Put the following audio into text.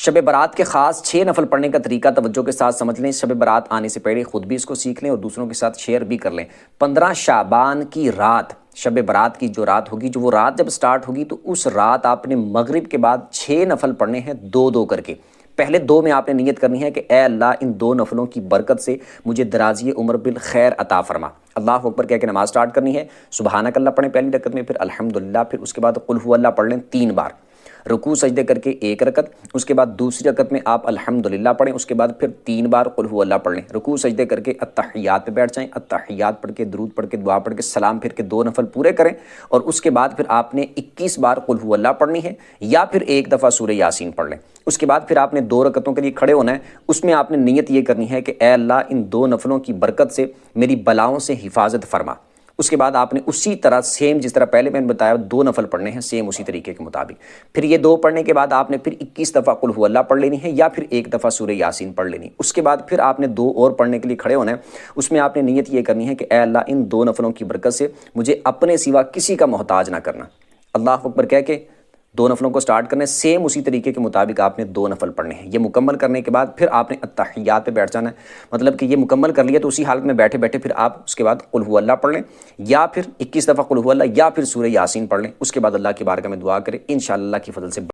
शब बारात के ख़ास 6 नफल पढ़ने का तरीका तवज्जो के साथ समझ लें। शब बारात आने से पहले खुद भी इसको सीख लें और दूसरों के साथ शेयर भी कर लें। 15 शाबान की रात, शब बारात की जो रात होगी, जो वो रात जब स्टार्ट होगी तो उस रात आपने मगरिब के बाद 6 नफल पढ़ने हैं, 2-2 करके। पहले 2 में आपने नियत करनी है कि ए अल्लाह, इन 2 नफलों की बरकत से मुझे दराजी उम्र बिल खैर अता फरमा। अल्लाह अकबर कह के नमाज स्टार्ट करनी है। सुबहानक अल्लाह पढ़ें पहली रकत में, फिर अल्हम्दुलिल्लाह, फिर उसके बाद कुल हु अल्लाह पढ़ लें 3 बार। रुकू सजदे करके 1 रकत, उसके बाद दूसरी रकत में आप अल्हम्दुलिल्लाह पढ़ें, उसके बाद फिर 3 बार कुल हु अल्लाह पढ़ लें। रुकू सजदे करके अत्तहियात पे बैठ जाएं, अत्तहियात पढ़ के दुरूद पढ़ के दुआ पढ़ के सलाम फिर के 2 नफल पूरे करें और उसके बाद फिर आपने 21 बार कुल हु अल्लाह पढ़नी है या फिर 1 दफ़ा सूरह यासीन पढ़ लें। उसके बाद फिर आपने 2 रकतों के लिए खड़े होना है। उसमें आपने नियत ये करनी है कि ए अल्लाह, इन 2 नफलों की बरकत से मेरी बलाओं से हिफाजत फरमा। उसके बाद आपने उसी तरह सेम जिस तरह पहले मैंने बताया 2 नफल पढ़ने हैं, सेम उसी तरीके के मुताबिक। फिर ये 2 पढ़ने के बाद आपने फिर 21 दफ़ा कुल हु अल्लाह पढ़ लेनी है या फिर 1 दफ़ा सूरह यासीन पढ़ लेनी। उसके बाद फिर आपने 2 और पढ़ने के लिए खड़े होना है। उसमें आपने नियत ये करनी है कि ए अल्लाह, इन 2 नफलों की बरकत से मुझे अपने सिवा किसी का मोहताज ना करना। अल्लाह अकबर कह के 2 नफलों को स्टार्ट करने, सेम उसी तरीके के मुताबिक आपने 2 नफल पढ़ने हैं। ये मुकम्मल करने के बाद फिर आपने अत्तहियात पे बैठ जाना है। मतलब कि ये मुकम्मल कर लिया तो उसी हालत में बैठे बैठे फिर आप उसके बाद कुल हु अल्लाह पढ़ लें या फिर 21 दफ़ा कुल हु अल्लाह या फिर सूरह यासीन पढ़ लें। उसके बाद अल्लाह की बारगाह में दुआ करें, इंशाअल्लाह की फजल से